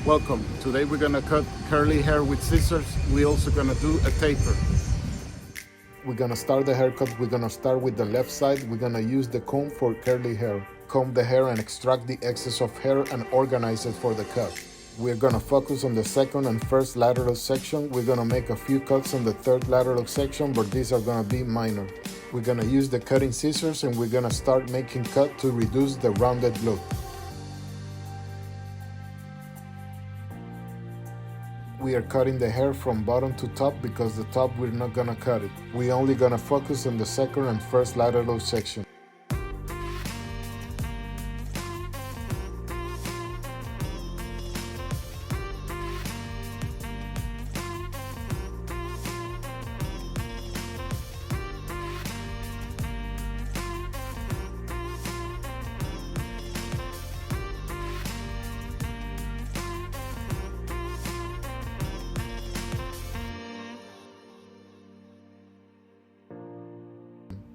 Welcome. Today we're gonna cut curly hair with scissors. We're also gonna do a taper. We're gonna start the haircut. We're gonna start with the left side. We're gonna use the comb for curly hair. Comb the hair and extract the excess of hair and organize it for the cut. We're gonna focus on the second and first lateral section. We're gonna make a few cuts on the third lateral section, but these are gonna be minor. We're gonna use the cutting scissors and we're gonna start making cut to reduce the rounded look. We are cutting the hair from bottom to top because the top we're not gonna cut it. We're only gonna focus on the second and first lateral section.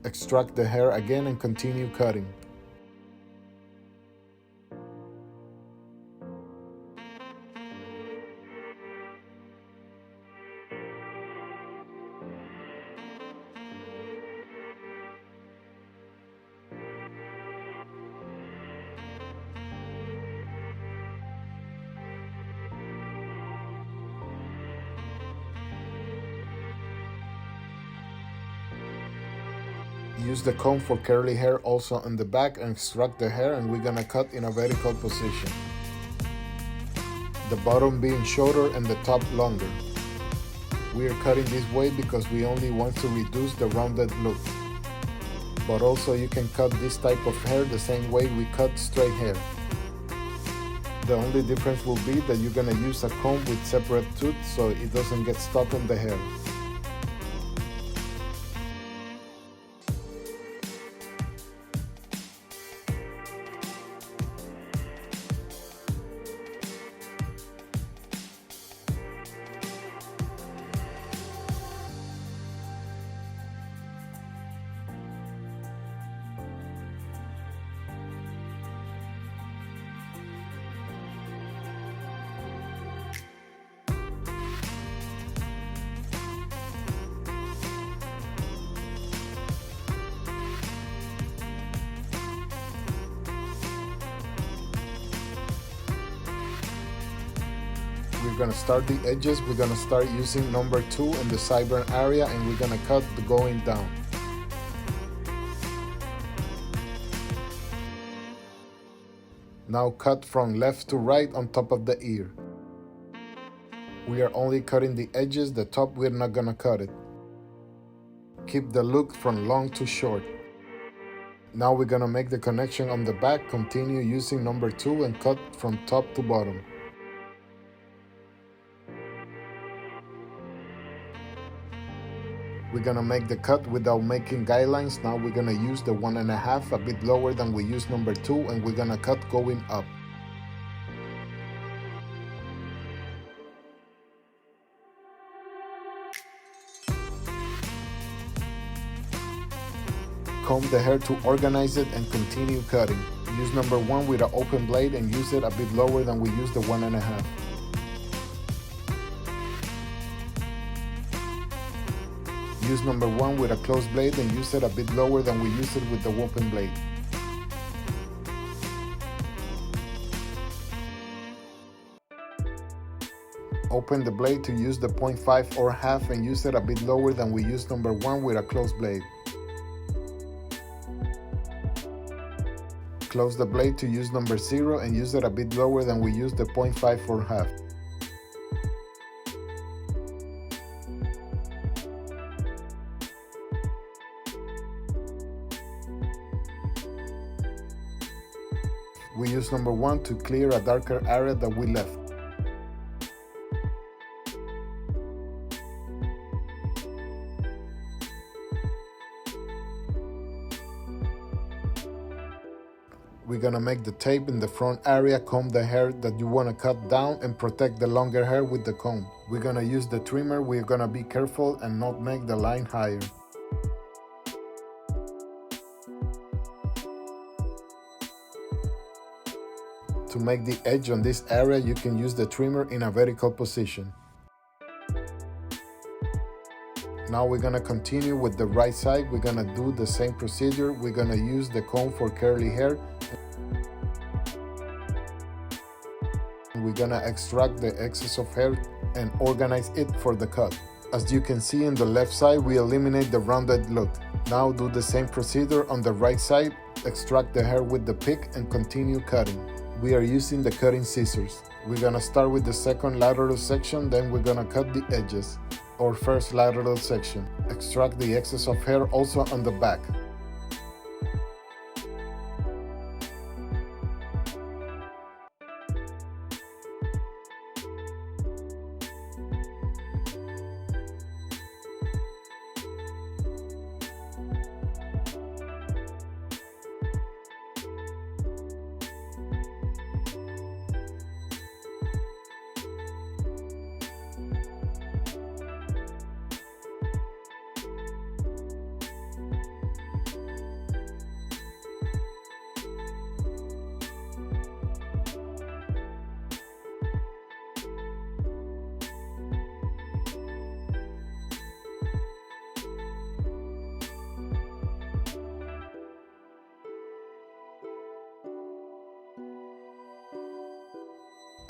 Extract the hair again and continue cutting. Use the comb for curly hair also on the back and extract the hair, and we're gonna cut in a vertical position. The bottom being shorter and the top longer. We are cutting this way because we only want to reduce the rounded look. But also you can cut this type of hair the same way we cut straight hair. The only difference will be that you're gonna use a comb with separate tooth so it doesn't get stuck on the hair. We're gonna start the edges. We're gonna start using number 2 in the sideburn area, and we're gonna cut the going down. Now cut from left to right on top of the ear. We are only cutting the edges, the top we're not gonna cut it. Keep the look from long to short. Now we're gonna make the connection on the back. Continue using number 2 and cut from top to bottom. We're gonna make the cut without making guidelines. Now we're gonna use the 1.5, a bit lower than we used number 2, and we're gonna cut going up. Comb the hair to organize it and continue cutting. Use number 1 with an open blade and use it a bit lower than we used the 1.5. Use number 1 with a closed blade and use it a bit lower than we used it with the open blade. Open the blade to use the 0.5 or half and use it a bit lower than we used number 1 with a closed blade. Close the blade to use number 0 and use it a bit lower than we used the 0.5 or half. We use number 1 to clear a darker area that we left. We're gonna make the tape in the front area. Comb the hair that you wanna cut down and protect the longer hair with the comb. We're gonna use the trimmer. We're gonna be careful and not make the line higher. To To make the edge on this area, you can use the trimmer in a vertical position. Now we're gonna continue with the right side. We're gonna do the same procedure. We're gonna use the comb for curly hair. We're gonna extract the excess of hair and organize it for the cut. As you can see in the left side, we eliminate the rounded look. Now do the same procedure on the right side. Extract the hair with the pick and continue cutting. We are using the cutting scissors. We're gonna start with the second lateral section, then we're gonna cut the edges. Our first lateral section. Extract the excess of hair also on the back.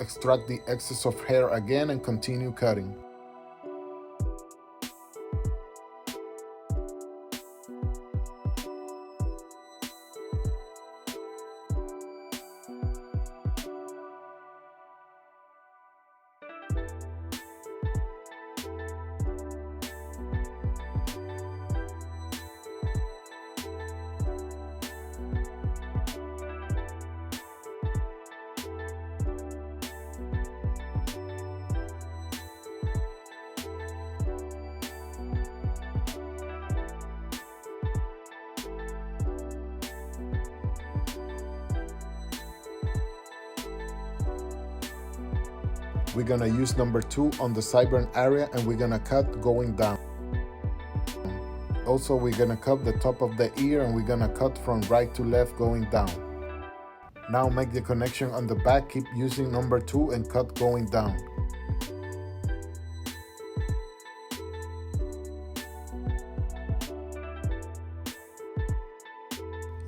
Extract the excess of hair again and continue cutting. We're gonna use number 2 on the sideburn area and we're gonna cut going down. Also, we're gonna cut the top of the ear and we're gonna cut from right to left going down. Now make the connection on the back, keep using number 2 and cut going down.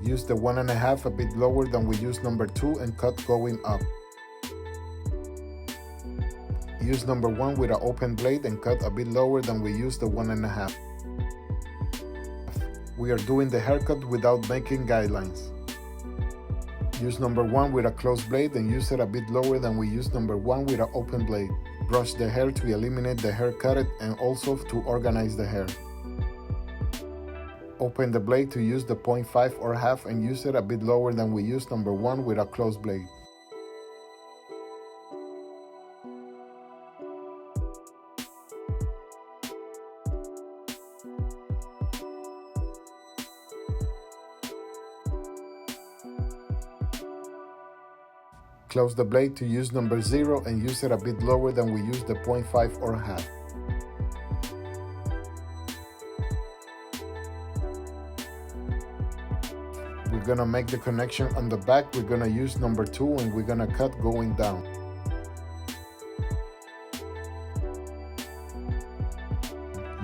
Use the 1.5 a bit lower than we use number 2 and cut going up. Use number 1 with an open blade and cut a bit lower than we use the 1.5. We are doing the haircut without making guidelines. Use number 1 with a closed blade and use it a bit lower than we use number 1 with an open blade. Brush the hair to eliminate the hair cutted and also to organize the hair. Open the blade to use the 0.5 or half and use it a bit lower than we use number 1 with a closed blade. Close the blade to use number 0 and use it a bit lower than we use the 0.5 or half. We're gonna make the connection on the back. We're gonna use number 2 and we're gonna cut going down.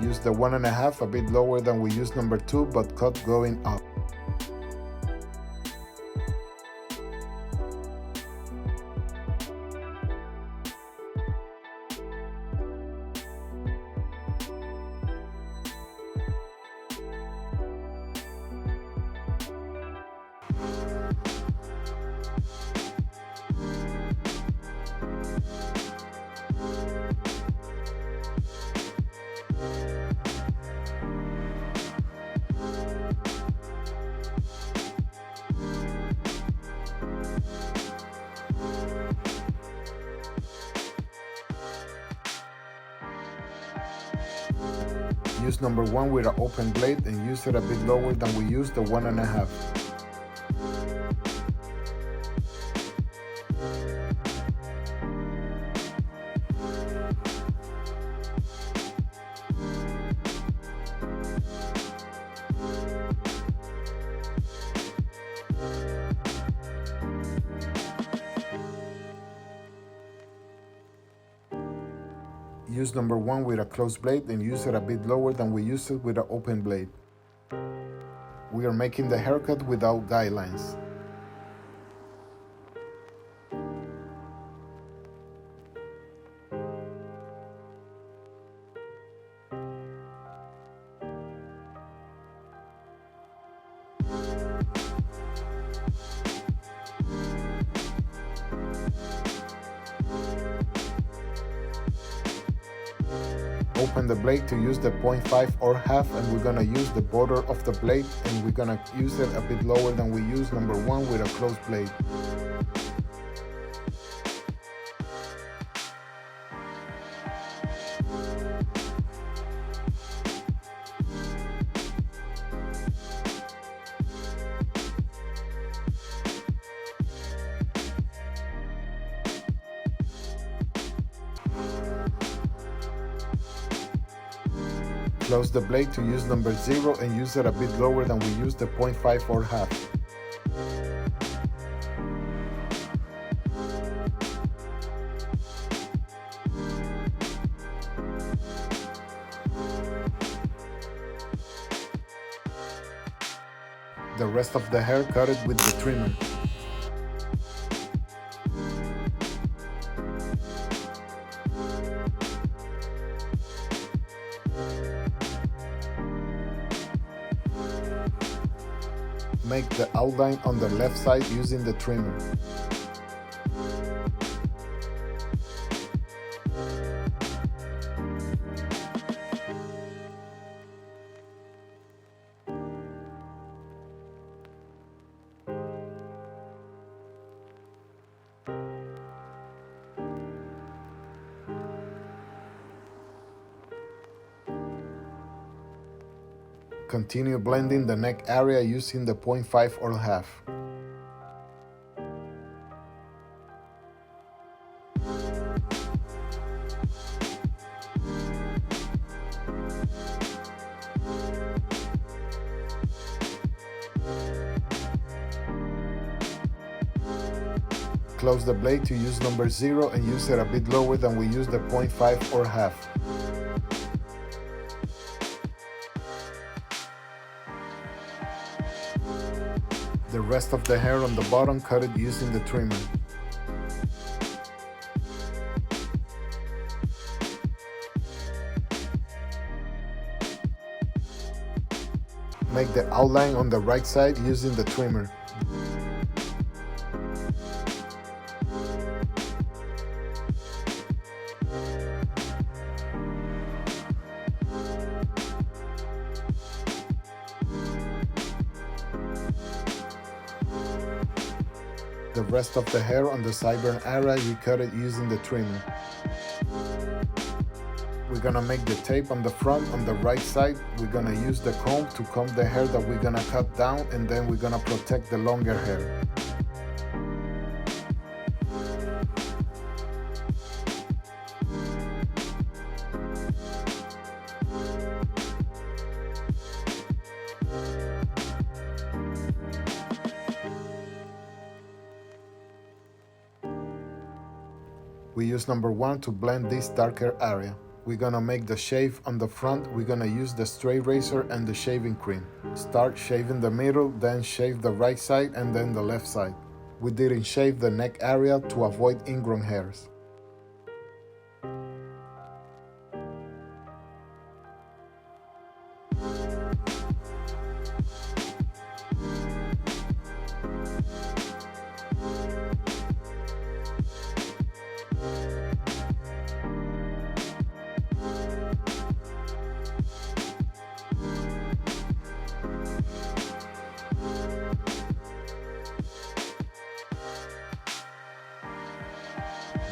Use the 1.5 a bit lower than we use number 2 but cut going up. Use number 1 with an open blade and use it a bit lower than we use the 1.5. Use number 1 with a closed blade and use it a bit lower than we used it with an open blade. We are making the haircut without guidelines. Open the blade to use the 0.5 or half, and we're gonna use the border of the blade, and we're gonna use it a bit lower than we use number 1 with a closed blade. Close the blade to use number 0 and use it a bit lower than we use the 0.5 or half. The rest of the hair cut it with the trimmer. Make the outline on the left side using the trimmer. Continue blending the neck area using the 0.5 or half. Close the blade to use number 0 and use it a bit lower than we use the 0.5 or half. The rest of the hair on the bottom cut it using the trimmer. Make the outline on the right side using the trimmer. The rest of the hair on the sideburn area, we cut it using the trimmer. We're gonna make the tape on the front on the right side. We're gonna use the comb to comb the hair that we're gonna cut down, and then we're gonna protect the longer hair. We use number 1 to blend this darker area. We're gonna make the shave on the front. We're gonna use the straight razor and the shaving cream. Start shaving the middle, then shave the right side and then the left side. We didn't shave the neck area to avoid ingrown hairs.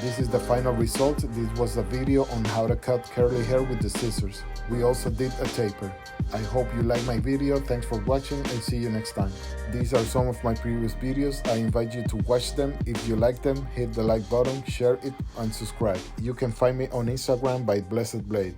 This is the final result. This was a video on how to cut curly hair with the scissors. We also did a taper. I hope you like my video. Thanks for watching and see you next time. These are some of my previous videos. I invite you to watch them. If you like them, hit the like button, share it and subscribe. You can find me on Instagram by Blessed Blade.